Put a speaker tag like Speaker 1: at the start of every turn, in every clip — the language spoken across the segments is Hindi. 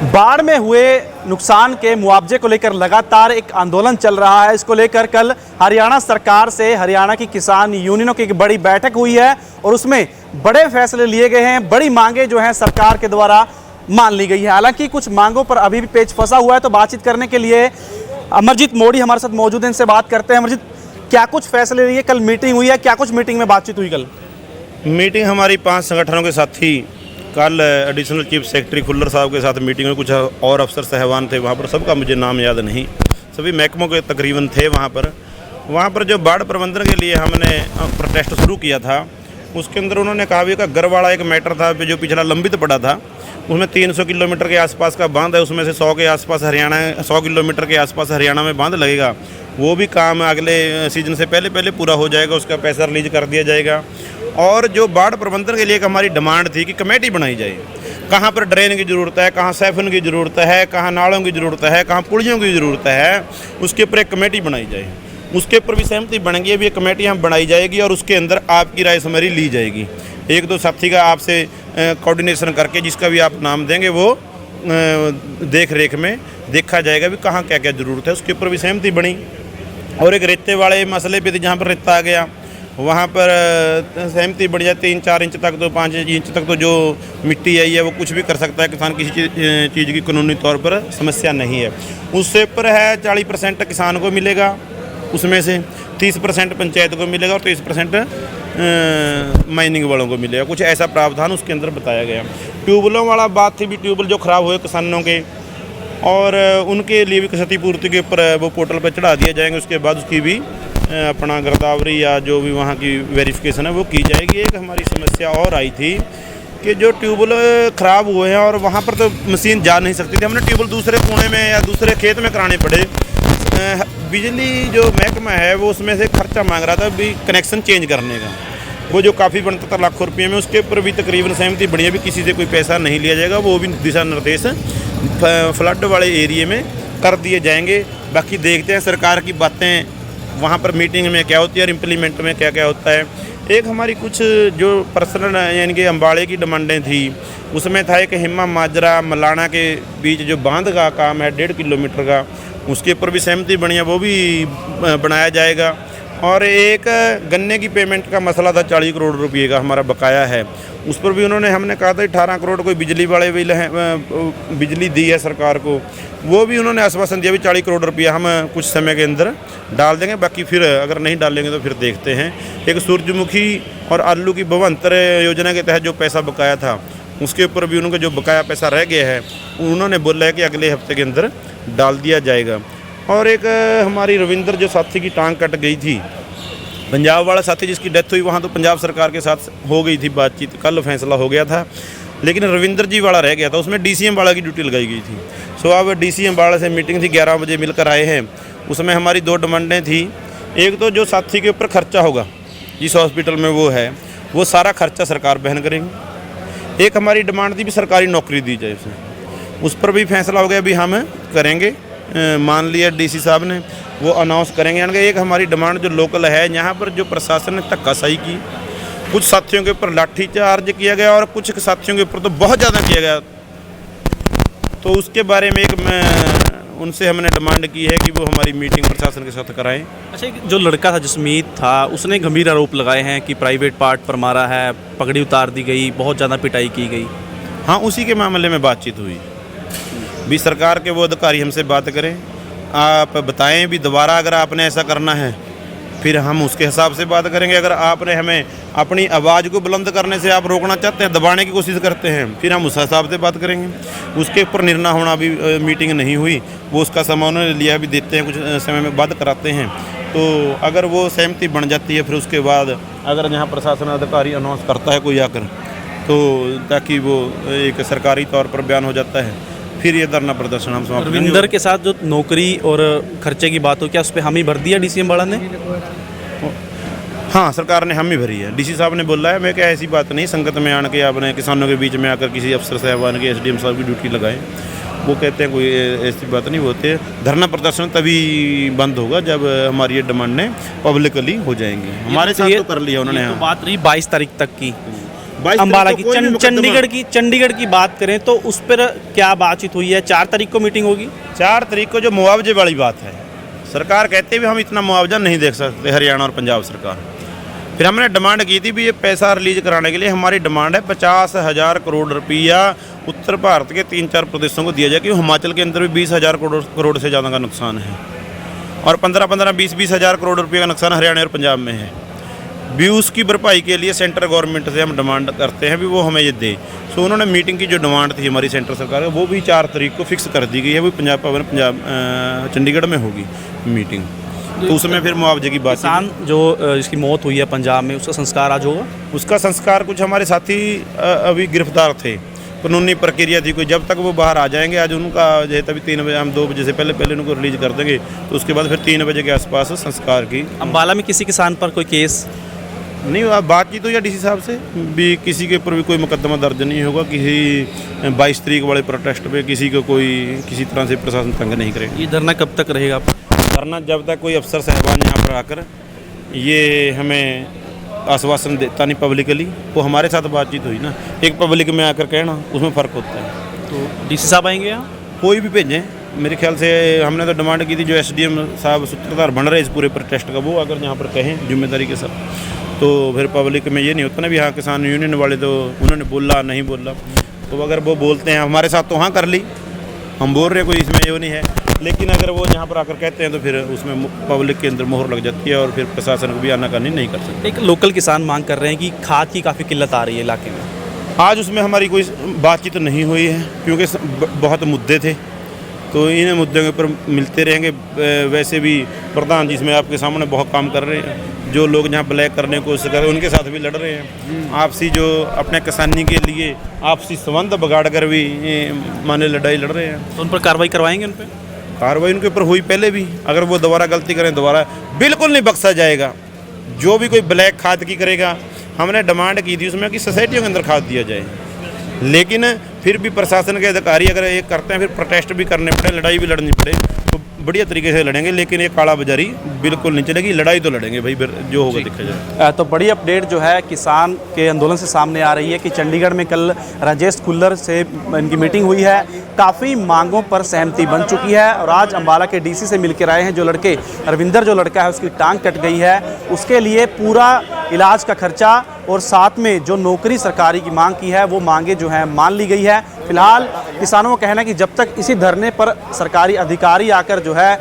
Speaker 1: बाढ़ में हुए नुकसान के मुआवजे को लेकर लगातार एक आंदोलन चल रहा है। इसको लेकर कल हरियाणा सरकार से हरियाणा की किसान यूनियनों की एक बड़ी बैठक हुई है और उसमें बड़े फैसले लिए गए हैं। बड़ी मांगे जो हैं सरकार के द्वारा मान ली गई है। हालांकि कुछ मांगों पर अभी भी पेच फंसा हुआ है, तो बातचीत करने के लिए अमरजीत मोड़ी हमारे साथ मौजूद हैं। इनसे बात करते हैं। अमरजीत, क्या कुछ फैसले लिए? कल मीटिंग हुई है, क्या कुछ मीटिंग में बातचीत हुई? कल
Speaker 2: मीटिंग हमारी 5 संगठनों के साथ थी। कल एडिशनल चीफ सेक्रेटरी खुल्लर साहब के साथ मीटिंग में कुछ और अफसर साहबान थे वहाँ पर, सबका मुझे नाम याद नहीं, सभी महकमों के तकरीबन थे वहाँ पर जो बाढ़ प्रबंधन के लिए हमने प्रोटेस्ट शुरू किया था, उसके अंदर उन्होंने कहा भी गढ़वाड़ा एक मैटर था जो पिछला लंबित पड़ा था। उसमें 300 किलोमीटर के आसपास का बांध है, उसमें से 100 के आसपास हरियाणा, 100 किलोमीटर के आसपास हरियाणा में बांध लगेगा। वो भी काम अगले सीजन से पहले पूरा हो जाएगा, उसका पैसा रिलीज कर दिया जाएगा। और जो बाढ़ प्रबंधन के लिए एक हमारी डिमांड थी कि कमेटी बनाई जाए, कहाँ पर ड्रेन की ज़रूरत है, कहाँ सैफन की ज़रूरत है, कहाँ नालों की ज़रूरत है, कहाँ पुलियों की ज़रूरत है, उसके ऊपर एक कमेटी बनाई जाए। उसके ऊपर भी सहमति बन गई है, भी एक कमेटी हम बनाई जाएगी और उसके अंदर आपकी राय समरी ली जाएगी। 1-2 साथी का आपसे कोऑर्डिनेशन करके जिसका भी आप नाम देंगे वो देख रेख में देखा जाएगा भी कहाँ क्या क्या ज़रूरत है, उसके ऊपर भी सहमति बनी। और एक रेते वाले मसले पे जहाँ पर रेता आ गया वहाँ पर सहमति बढ़ जाए 3-4 इंच तक, तो 5 इंच तक तो जो मिट्टी आई है वो कुछ भी कर सकता है किसान, किसी चीज़ की कानूनी तौर पर समस्या नहीं है। उससे ऊपर है 40% किसान को मिलेगा, उसमें से 30% पंचायत को मिलेगा और 30% माइनिंग वालों को मिलेगा। कुछ ऐसा प्रावधान उसके अंदर बताया गया। ट्यूबवेलों वाला बात थी भी, ट्यूबवेल जो ख़राब हुए किसानों के और उनके लिए भी क्षतिपूर्ति के ऊपर वो पोर्टल पर चढ़ा दिए जाएंगे। उसके बाद उसकी भी अपना गिरदावरी या जो भी वहाँ की वेरिफिकेशन है वो की जाएगी। एक हमारी समस्या और आई थी कि जो ट्यूबवेल ख़राब हुए हैं और वहाँ पर तो मशीन जा नहीं सकती थी, हमने ट्यूबवेल दूसरे कोने में या दूसरे खेत में कराने पड़े। बिजली जो महकमा है वो उसमें से खर्चा मांग रहा था भी कनेक्शन चेंज करने का, वो जो काफ़ी बनता था लाखों रुपये में, उसके ऊपर भी तकरीबन सहमति बनी है भी किसी से कोई पैसा नहीं लिया जाएगा। वो भी दिशा निर्देश फ्लड वाले एरिए में कर दिए जाएंगे। बाकी देखते हैं सरकार की बातें वहाँ पर मीटिंग में क्या होती है और इम्प्लीमेंट में क्या क्या होता है। एक हमारी कुछ जो पर्सनल यानी कि अम्बाड़े की डिमांडें थी, उसमें था एक हिम्मा माजरा मलाना के बीच जो बांध का काम है 1.5 किलोमीटर का, उसके ऊपर भी सहमति बनी है, वो भी बनाया जाएगा। और एक गन्ने की पेमेंट का मसला था 40 करोड़ रुपये का हमारा बकाया है, उस पर भी हमने कहा था 18 करोड़ कोई बिजली वाले भी बिजली दी है सरकार को, वो भी उन्होंने आश्वासन दिया भी 40 करोड़ रुपया हम कुछ समय के अंदर डाल देंगे। बाकी फिर अगर नहीं डालेंगे तो फिर देखते हैं। एक सूरजमुखी और आलू की भवंतर योजना के तहत जो पैसा बकाया था उसके ऊपर भी उनका जो बकाया पैसा रह गया है उन्होंने बोला है कि अगले हफ्ते के अंदर डाल दिया जाएगा। और एक हमारी रविंदर जो साथी की टांग कट गई थी, पंजाब वाला साथी जिसकी डेथ हुई, वहाँ तो पंजाब सरकार के साथ हो गई थी बातचीत, कल फैसला हो गया था, लेकिन रविंदर जी वाला रह गया था, उसमें DCM वाला की ड्यूटी लगाई गई थी। सो अब DCM वाला से मीटिंग थी, 11 बजे मिलकर आए हैं। उसमें हमारी 2 डिमांडें थी। एक तो जो साथी के ऊपर खर्चा होगा जिस हॉस्पिटल में वो है वो सारा खर्चा सरकार वहन करेंगे। एक हमारी डिमांड थी भी सरकारी नौकरी दी जाए उसे, उस पर भी फैसला हो गया भी हम करेंगे, मान लिया DC साहब ने, वो अनाउंस करेंगे। यानी कि एक हमारी डिमांड जो लोकल है, यहाँ पर जो प्रशासन ने धक्काशाही की, कुछ साथियों के ऊपर लाठीचार्ज किया गया और कुछ साथियों के ऊपर तो बहुत ज़्यादा किया गया, तो उसके बारे में उनसे हमने डिमांड की है कि वो हमारी मीटिंग प्रशासन के साथ कराएं।
Speaker 1: अच्छा, जो लड़का था जसमीत था, उसने गंभीर आरोप लगाए हैं कि प्राइवेट पार्ट पर मारा है, पगड़ी उतार दी गई, बहुत ज़्यादा पिटाई की गई।
Speaker 2: हाँ, उसी के मामले में बातचीत हुई भी सरकार के वो अधिकारी हमसे बात करें, आप बताएं भी दोबारा अगर आपने ऐसा करना है फिर हम उसके हिसाब से बात करेंगे। अगर आपने हमें अपनी आवाज़ को बुलंद करने से आप रोकना चाहते हैं, दबाने की कोशिश करते हैं, फिर हम उस हिसाब से बात करेंगे। उसके ऊपर निर्णय होना अभी मीटिंग नहीं हुई, वो उसका समय उन्होंने लिया, भी देते हैं, कुछ समय में बाद कराते हैं। तो अगर वो सहमति बन जाती है फिर उसके बाद अगर यहाँ प्रशासन अधिकारी अनाउंस करता है कोई आकर, तो ताकि वो एक सरकारी तौर पर बयान हो जाता है, फिर ये धरना प्रदर्शन हम समाप्त।
Speaker 1: रविंदर के साथ जो नौकरी और खर्चे की बात हो, क्या उस पर हामी भर दिया DCM वाला ने?
Speaker 2: हाँ, सरकार ने हामी भरी है। DC साहब ने बोला है, मैं क्या ऐसी बात नहीं, संगत में आने के आपने किसानों के बीच में आकर किसी अफसर साहबान के SDM साहब की ड्यूटी लगाएं, वो कहते हैं कोई ऐसी बात नहीं होती है। धरना प्रदर्शन तभी बंद होगा जब हमारी ये डिमांडें पब्लिकली हो जाएंगी। हमारे साथ तो कर लिया उन्होंने।
Speaker 1: तो बात रही 22 तारीख तक की,
Speaker 2: 22
Speaker 1: अम्बाला
Speaker 2: तारीख
Speaker 1: की
Speaker 2: को कोई भी मुकदमा-
Speaker 1: चंडीगढ़ की बात करें तो उस पर क्या बातचीत हुई है? 4 तारीख को मीटिंग होगी।
Speaker 2: 4 तारीख को जो मुआवजे वाली बात है, सरकार कहते भी हम इतना मुआवजा नहीं दे सकते, हरियाणा और पंजाब सरकार। फिर हमने डिमांड की थी भी ये पैसा रिलीज कराने के लिए हमारी डिमांड है 50,000 करोड़ रुपया उत्तर भारत के 3-4 प्रदेशों को दिया जाए, क्योंकि हिमाचल के अंदर भी 20,000 करोड़ से ज़्यादा का नुकसान है और 15-15, 20-20 हज़ार करोड़ रुपये का नुकसान हरियाणा और पंजाब में है। भी उसकी भरपाई के लिए सेंट्रल गवर्नमेंट से हम डिमांड करते हैं भी वो हमें ये दे। सो उन्होंने मीटिंग की जो डिमांड थी हमारी सेंट्रल सरकार का, वो भी 4 तारीख को फिक्स कर दी गई है। वो पंजाब भवन चंडीगढ़ में होगी मीटिंग, तो उसमें फिर मुआवजे की बात।
Speaker 1: किसान जो जिसकी मौत हुई है पंजाब में, उसका संस्कार आज होगा।
Speaker 2: उसका संस्कार कुछ हमारे साथी अभी गिरफ्तार थे, कानूनी प्रक्रिया थी कोई, जब तक वो बाहर आ जाएंगे आज उनका जो है तभी 3 बजे, हम 2 बजे से पहले उनको रिलीज कर देंगे, तो उसके बाद फिर 3 बजे के आसपास संस्कार की।
Speaker 1: अम्बाला में किसी किसान पर कोई केस
Speaker 2: नहीं, आप बात की तो या डीसी साहब से भी किसी के ऊपर भी कोई मुकदमा दर्ज नहीं होगा। किसी 22 तारीख वाले प्रोटेस्ट पे किसी को कोई किसी तरह से प्रशासन तंग नहीं करेगा।
Speaker 1: ये धरना कब तक रहेगा?
Speaker 2: धरना जब तक कोई अफसर साहबान यहाँ पर आकर ये हमें आश्वासन देता नहीं पब्लिकली, वो हमारे साथ बातचीत हुई ना, एक पब्लिक में आकर कहना उसमें फ़र्क होता है।
Speaker 1: तो डीसी साहब आएंगे यहाँ?
Speaker 2: कोई भी भेजें, मेरे ख्याल से हमने तो डिमांड की थी जो एसडीएम साहब सूत्रधार बन रहे इस पूरे प्रोटेस्ट का, वो अगर यहाँ पर कहें जिम्मेदारी के साथ, तो फिर पब्लिक में ये नहीं होता ना भी हाँ किसान यूनियन वाले तो उन्होंने बोला नहीं बोला, तो अगर वो बोलते हैं हमारे साथ तो हाँ कर ली, हम बोल रहे कोई इसमें ये नहीं है, लेकिन अगर वो यहाँ पर आकर कहते हैं तो फिर उसमें पब्लिक के अंदर मोहर लग जाती है और फिर प्रशासन को भी आनाकानी नहीं कर सकते।
Speaker 1: एक लोकल किसान मांग कर रहे हैं कि खाद की काफ़ी किल्लत आ रही है इलाके में।
Speaker 2: आज उसमें हमारी कोई बातचीत नहीं हुई है, क्योंकि बहुत मुद्दे थे, तो इन मुद्दों के ऊपर मिलते रहेंगे। वैसे भी प्रधान जी इसमें आपके सामने बहुत काम कर रहे हैं, जो लोग यहाँ ब्लैक करने की कोशिश कर रहे हैं उनके साथ भी लड़ रहे हैं। आपसी जो अपने किसानी के लिए आपसी संबंध बिगाड़ कर भी माने लड़ाई लड़ रहे हैं,
Speaker 1: तो उन पर कार्रवाई करवाएंगे? उन पर
Speaker 2: कार्रवाई उनके ऊपर हुई पहले भी, अगर वो दोबारा गलती करें दोबारा बिल्कुल नहीं बख्शा जाएगा। जो भी कोई ब्लैक खाद की करेगा, हमने डिमांड की थी उसमें कि सोसाइटियों के अंदर खाद दिया जाए, लेकिन फिर भी प्रशासन के अधिकारी अगर ये करते हैं फिर प्रोटेस्ट भी करने पड़े, लड़ाई भी लड़नी पड़े, तो बढ़िया तरीके से लड़ेंगे, लेकिन ये काला बाजारी बिल्कुल नहीं चलेगी। लड़ाई तो लड़ेंगे भाई, जो होगा देखा जाए।
Speaker 1: तो बड़ी अपडेट जो है किसान के आंदोलन से सामने आ रही है कि चंडीगढ़ में कल राजेश खुल्लर से इनकी मीटिंग हुई है, काफ़ी मांगों पर सहमति बन चुकी है और आज अम्बाला के डीसी से मिलकर आए हैं। जो लड़के रविंदर जो लड़का है उसकी टांग कट गई है, उसके लिए पूरा इलाज का खर्चा और साथ में जो नौकरी सरकारी की मांग की है वो मांगे जो हैं मान ली गई है। फिलहाल किसानों का कहना है कि जब तक इसी धरने पर सरकारी अधिकारी आकर जो है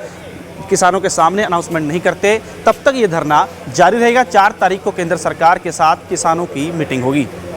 Speaker 1: किसानों के सामने अनाउंसमेंट नहीं करते तब तक ये धरना जारी रहेगा। 4 तारीख को केंद्र सरकार के साथ किसानों की मीटिंग होगी।